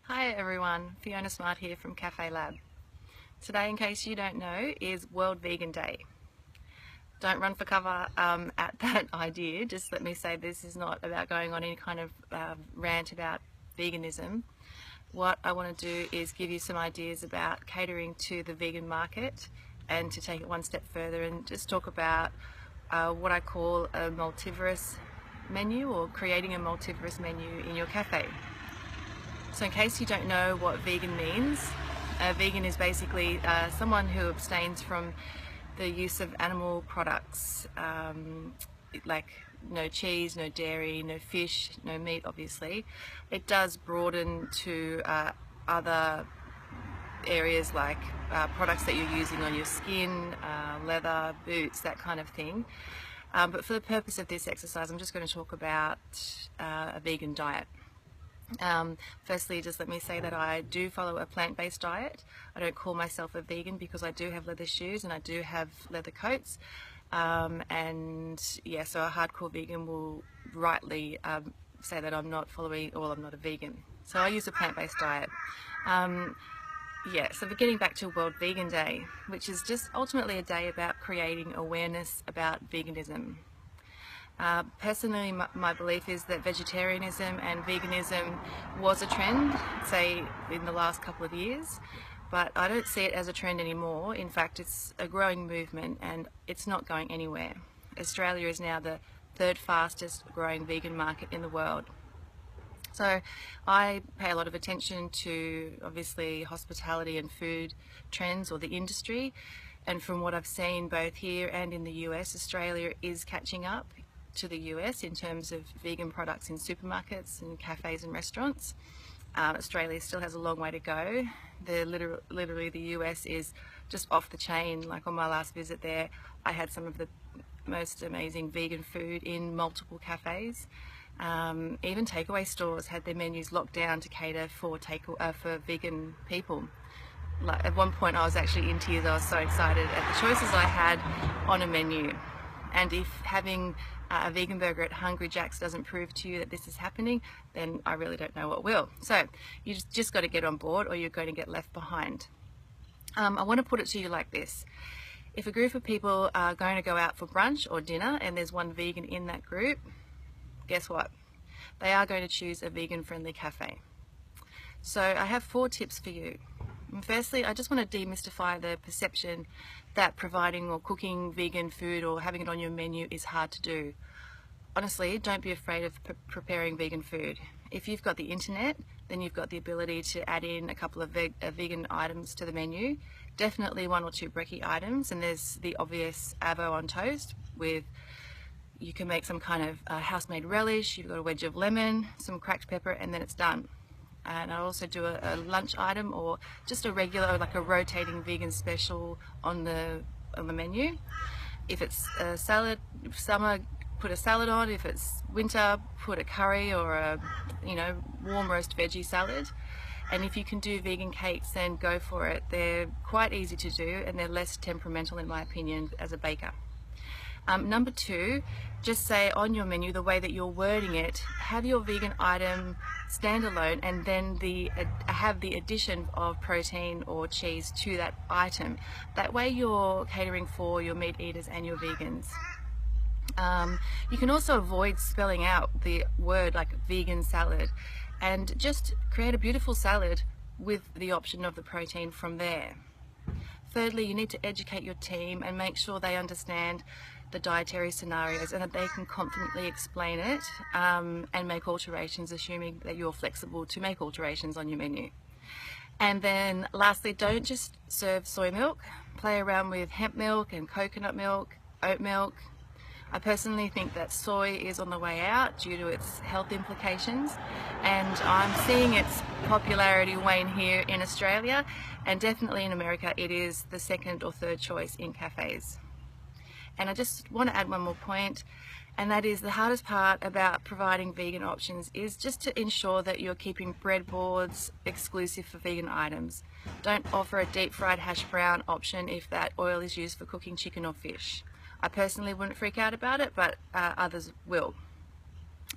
Hi everyone, Fiona Smart here from Cafe Lab. Today, in case you don't know, is World Vegan Day. Don't run for cover at that idea. Just let me say this is not about going on any kind of rant about veganism. What I want to do is give you some ideas about catering to the vegan market and to take it one step further and just talk about what I call a multivorous menu, or creating a multivorous menu in your cafe. So in case you don't know what vegan means, vegan is basically someone who abstains from the use of animal products, like no cheese, no dairy, no fish, no meat obviously. It does broaden to other areas like products that you're using on your skin, leather, boots, that kind of thing. But for the purpose of this exercise, I'm just going to talk about a vegan diet. Firstly, just let me say that I do follow a plant-based diet. I don't call myself a vegan because I do have leather shoes and I do have leather coats. And yeah, so a hardcore vegan will rightly say that I'm not I'm not a vegan. So I use a plant-based diet. Yeah, so we're getting back to World Vegan Day, which is just ultimately a day about creating awareness about veganism. Personally, my belief is that vegetarianism and veganism was a trend, say, in the last couple of years, but I don't see it as a trend anymore. In fact, it's a growing movement and it's not going anywhere. Australia is now the third fastest growing vegan market in the world. So I pay a lot of attention to, obviously, hospitality and food trends, or the industry. And from what I've seen both here and in the US, Australia is catching up to the US in terms of vegan products in supermarkets and cafes and restaurants. Australia still has a long way to go. Literally the US is just off the chain. Like on my last visit there, I had some of the most amazing vegan food in multiple cafes. Even takeaway stores had their menus locked down to cater for vegan people. Like at one point I was actually in tears. I was so excited at the choices I had on a menu. And if having a vegan burger at Hungry Jack's doesn't prove to you that this is happening, then I really don't know what will. So you just got to get on board or you're going to get left behind. I want to put it to you like this. If a group of people are going to go out for brunch or dinner and there's one vegan in that group, guess what? They are going to choose a vegan-friendly cafe. So I have 4 tips for you. And firstly, I just want to demystify the perception that providing or cooking vegan food or having it on your menu is hard to do. Honestly, don't be afraid of preparing vegan food. If you've got the internet, then you've got the ability to add in a couple of vegan items to the menu. Definitely 1 or 2 brekkie items, and there's the obvious avo on toast with, you can make some kind of house-made relish, you've got a wedge of lemon, some cracked pepper, and then it's done. And I also do a lunch item, or just a regular, like a rotating vegan special on the menu. If it's a salad, summer, put a salad on. If it's winter, put a curry or a warm roast veggie salad. And if you can do vegan cakes, then go for it. They're quite easy to do and they're less temperamental, in my opinion, as a baker. Number 2, just say on your menu, the way that you're wording it, have your vegan item standalone and then have the addition of protein or cheese to that item. That way you're catering for your meat eaters and your vegans. You can also avoid spelling out the word like vegan salad and just create a beautiful salad with the option of the protein from there. Thirdly, you need to educate your team and make sure they understand the dietary scenarios and that they can confidently explain it and make alterations, assuming that you're flexible to make alterations on your menu. And then lastly, don't just serve soy milk. Play around with hemp milk and coconut milk, oat milk. I personally think that soy is on the way out due to its health implications, and I'm seeing its popularity wane here in Australia, and definitely in America it is the 2nd or 3rd choice in cafes. And I just want to add one more point, and that is the hardest part about providing vegan options is just to ensure that you're keeping breadboards exclusive for vegan items. Don't offer a deep fried hash brown option if that oil is used for cooking chicken or fish. I personally wouldn't freak out about it, but others will.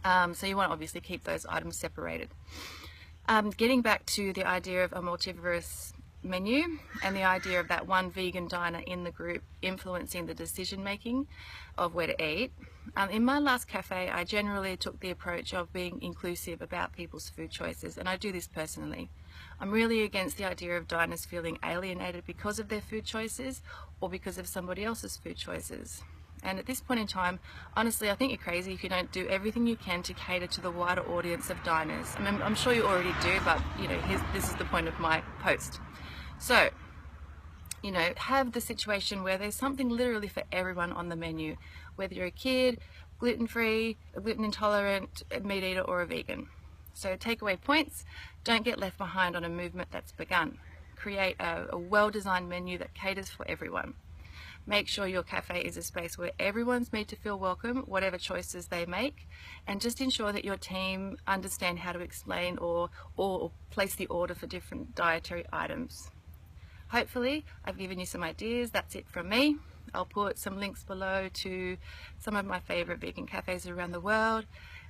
So you want to obviously keep those items separated. Getting back to the idea of a multivorous menu and the idea of that one vegan diner in the group influencing the decision making of where to eat. In my last cafe, I generally took the approach of being inclusive about people's food choices, and I do this personally. I'm really against the idea of diners feeling alienated because of their food choices or because of somebody else's food choices. And at this point in time, honestly, I think you're crazy if you don't do everything you can to cater to the wider audience of diners. I mean, I'm sure you already do, but you know, this is the point of my post. So, you know, have the situation where there's something literally for everyone on the menu, whether you're a kid, gluten-free, a gluten intolerant, a meat eater, or a vegan. So takeaway points: don't get left behind on a movement that's begun. Create a well-designed menu that caters for everyone. Make sure your cafe is a space where everyone's made to feel welcome, whatever choices they make, and just ensure that your team understand how to explain or place the order for different dietary items. Hopefully, I've given you some ideas. That's it from me. I'll put some links below to some of my favorite vegan cafes around the world,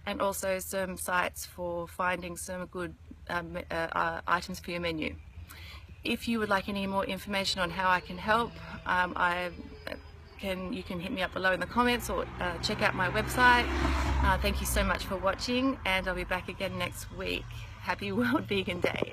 and also some sites for finding some good items for your menu. If you would like any more information on how I can help, you can hit me up below in the comments or check out my website. Thank you so much for watching, and I'll be back again next week. Happy World Vegan Day.